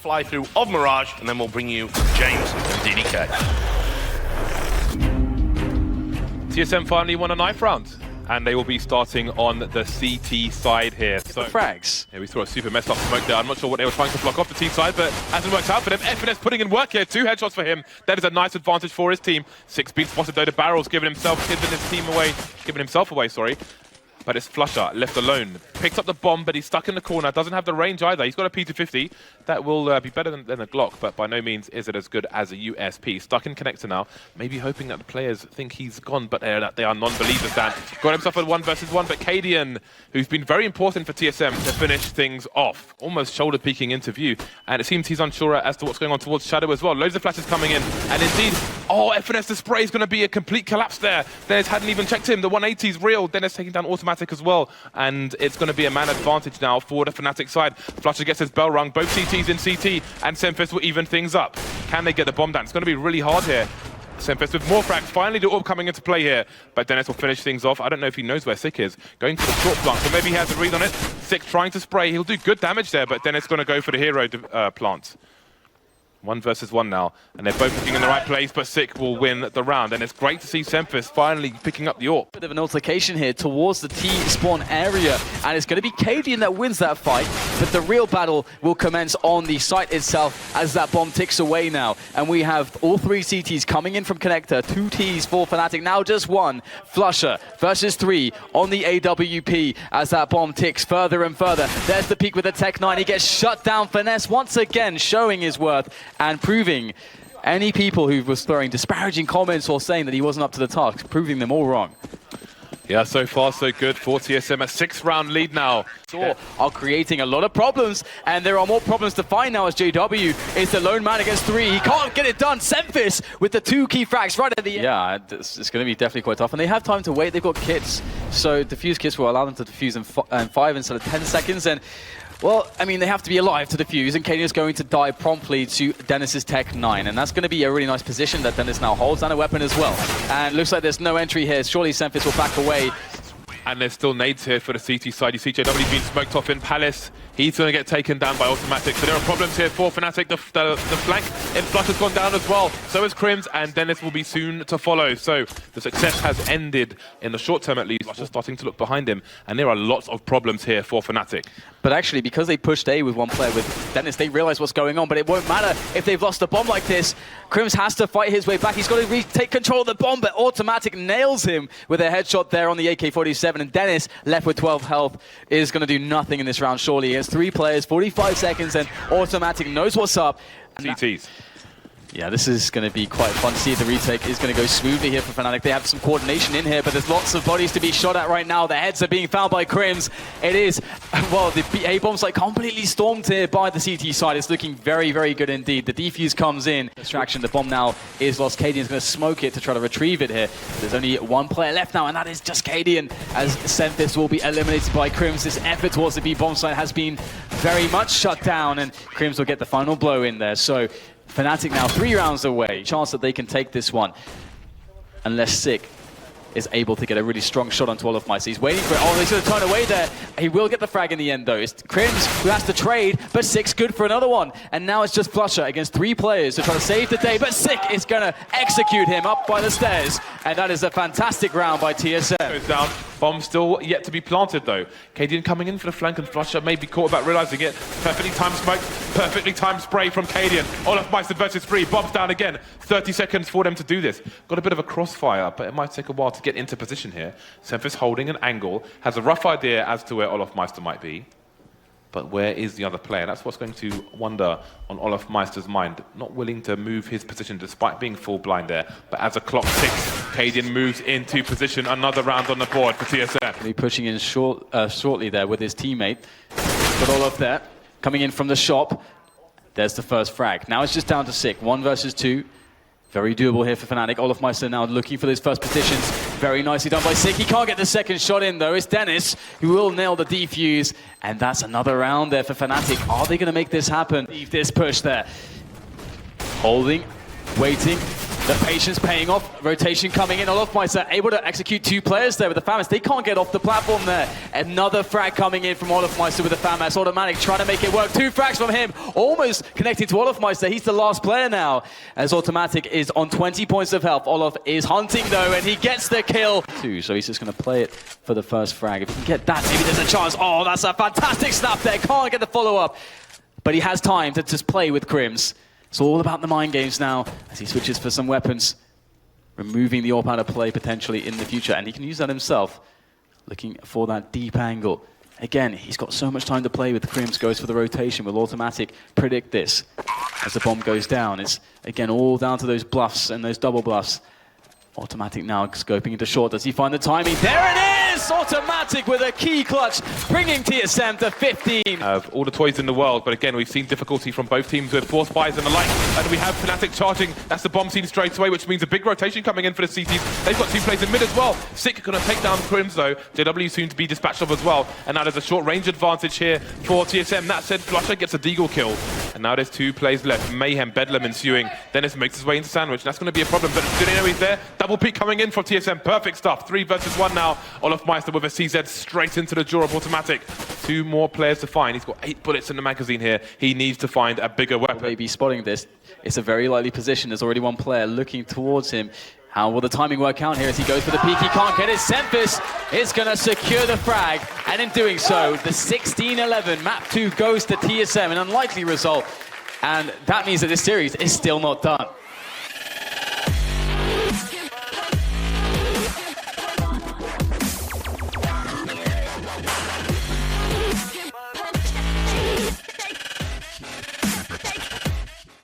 fly-through of Mirage, and then we'll bring you James and DDK. TSM finally won a knife round, and they will be starting on the CT side here. So frags. Yeah, we saw a super messed up smoke there. I'm not sure what they were trying to block off the T side, but hasn't worked out for them. FNS putting in work here. 2 headshots for him. That is a nice advantage for his team. 6 being spotted though. The barrel's giving himself away, sorry. But it's Flusher, left alone. Picks up the bomb, but he's stuck in the corner. Doesn't have the range either. He's got a P250. That will be better than a Glock, but by no means is it as good as a USP. Stuck in connector now. Maybe hoping that the players think he's gone, but they are non-believers, Dan. Got himself a 1 versus 1, but Cadian, who's been very important for TSM to finish things off. Almost shoulder peeking into view. And it seems he's unsure as to what's going on towards Shadow as well. Loads of flashes coming in. And indeed, FNS, the spray is going to be a complete collapse there. Dennis hadn't even checked him. The 180 is real. Dennis taking down automatic as well, and it's going to be a man advantage now for the Fnatic side. Flusher gets his bell rung, both CTs in CT, and Semfist will even things up. Can they get the bomb down? It's going to be really hard here. Semfist with more frags, finally the orb coming into play here, but Dennis will finish things off. I don't know if he knows where Sick is. Going for the short plant, so maybe he has a read on it. Sick trying to spray, he'll do good damage there, but Dennis going to go for the hero plant. 1 versus 1 now, and they're both looking in the right place, but Sick will win the round, and it's great to see Semfist finally picking up the AWP. Bit of an altercation here towards the T spawn area, and it's going to be Cadian that wins that fight, but the real battle will commence on the site itself as that bomb ticks away now, and we have all 3 CTs coming in from connector, 2 Ts for Fnatic, now just 1. Flusher versus 3 on the AWP as that bomb ticks further and further. There's the peak with the Tech 9, he gets shut down. Finesse once again showing his worth and proving any people who was throwing disparaging comments or saying that he wasn't up to the task, proving them all wrong. Yeah, so far so good for TSM. A 6-round lead now. Are creating a lot of problems, and there are more problems to find now as JW is the lone man against 3. He can't get it done. Semfist with the 2 key frags right at the end. Yeah, it's going to be definitely quite tough, and they have time to wait. They've got kits, so defuse kits will allow them to defuse in 5 instead of 10 seconds, and well, I mean, they have to be alive to defuse, and Cadian is going to die promptly to Dennis's Tech 9, and that's going to be a really nice position that Dennis now holds, and a weapon as well. And looks like there's no entry here. Surely Semfist will back away. And there's still nades here for the CT side. You see JW being smoked off in Palace. He's going to get taken down by automatic. So there are problems here for Fnatic. The flank in Flush has gone down as well. So is Crims, and Dennis will be soon to follow. So the success has ended in the short term at least. Flush is starting to look behind him, and there are lots of problems here for Fnatic. But actually, because they pushed A with 1 player with Dennis, they realize what's going on, but it won't matter if they've lost a bomb like this. Crims has to fight his way back. He's got to retake control of the bomb, but automatic nails him with a headshot there on the AK-47, and Dennis, left with 12 health, is going to do nothing in this round, surely. He has 3 players, 45 seconds, and automatic knows what's up. CTs. Yeah, this is going to be quite fun to see. The retake is going to go smoothly here for Fnatic. They have some coordination in here, but there's lots of bodies to be shot at right now. The heads are being found by Crims. It is, well, the A-bomb's like completely stormed here by the CT side. It's looking very, very good indeed. The defuse comes in. Distraction, the bomb now is lost. Cadian's going to smoke it to try to retrieve it here. There's only 1 player left now, and that is just Cadian, as Semfist will be eliminated by Crims. This effort towards the B-bomb site has been very much shut down, and Crims will get the final blow in there. So Fnatic now 3 rounds away. Chance that they can take this one, unless Sick is able to get a really strong shot onto Olofmeister. He's waiting for it. Oh, he's going to turn away there. He will get the frag in the end, though. It's Crims who has to trade, but Sick's good for another one. And now it's just Flusher against 3 players to try to save the day, but Sick is going to execute him up by the stairs. And that is a fantastic round by TSM. Goes down. Bomb still yet to be planted, though. Cadian coming in for the flank, and Flusher may be caught about realizing it. Perfectly timed smoke, perfectly timed spray from Cadian. Olofmeister versus 3. Bombs down again. 30 seconds for them to do this. Got a bit of a crossfire, but it might take a while to get into position here. Semfist holding an angle, has a rough idea as to where Olofmeister might be. But where is the other player? That's what's going to wonder on Olofmeister's mind. Not willing to move his position despite being full blind there. But as the clock ticks, Cadian moves into position. Another round on the board for TSM. He's pushing in shortly there with his teammate. Got Olof there, coming in from the shop. There's the first frag. Now it's just down to Sick. 1 versus 2. Very doable here for Fnatic. Olofmeister now looking for those first positions. Very nicely done by Sick. He can't get the second shot in, though. It's Dennis who will nail the defuse. And that's another round there for Fnatic. Are they going to make this happen? Leave this push there. Holding, waiting. The patience paying off, rotation coming in. Olofmeister able to execute 2 players there with the FAMAS. They can't get off the platform there. Another frag coming in from Olofmeister with the FAMAS. Automatic trying to make it work. 2 frags from him, almost connecting to Olofmeister. He's the last player now, as Automatic is on 20 points of health. Olof is hunting though, and he gets the kill. So he's just going to play it for the first frag. If he can get that, maybe there's a chance. Oh, that's a fantastic snap there. Can't get the follow-up. But he has time to just play with Crims. It's all about the mind games now as he switches for some weapons, removing the AWP out of play potentially in the future, and he can use that himself, looking for that deep angle. Again, he's got so much time to play with. Crims goes for the rotation. Will Automatic predict this as the bomb goes down? It's again all down to those bluffs and those double bluffs. Automatic now scoping into short. Does he find the timing? There it is! Automatic with a key clutch, bringing TSM to 15. All the toys in the world, but again, we've seen difficulty from both teams with force buys and the like. And we have Fnatic charging. That's the bomb scene straight away, which means a big rotation coming in for the CTs. They've got 2 players in mid as well. Sick going to take down Crims though. JW soon to be dispatched of as well. And now there's a short range advantage here for TSM. That said, Flusher gets a deagle kill. And now there's 2 plays left. Mayhem, Bedlam ensuing. Dennis makes his way into Sandwich. That's going to be a problem, but good to know he's there. Double peek coming in from TSM. Perfect stuff. 3 versus 1 now. Olofmeister with a CZ straight into the jaw of Automatic. 2 more players to find. He's got 8 bullets in the magazine here. He needs to find a bigger weapon. Maybe spotting this. It's a very likely position. There's already 1 player looking towards him. How will the timing work out here as he goes for the peek? He can't get it. Semphis is going to secure the frag. And in doing so, the 16-11 map 2 goes to TSM. An unlikely result. And that means that this series is still not done.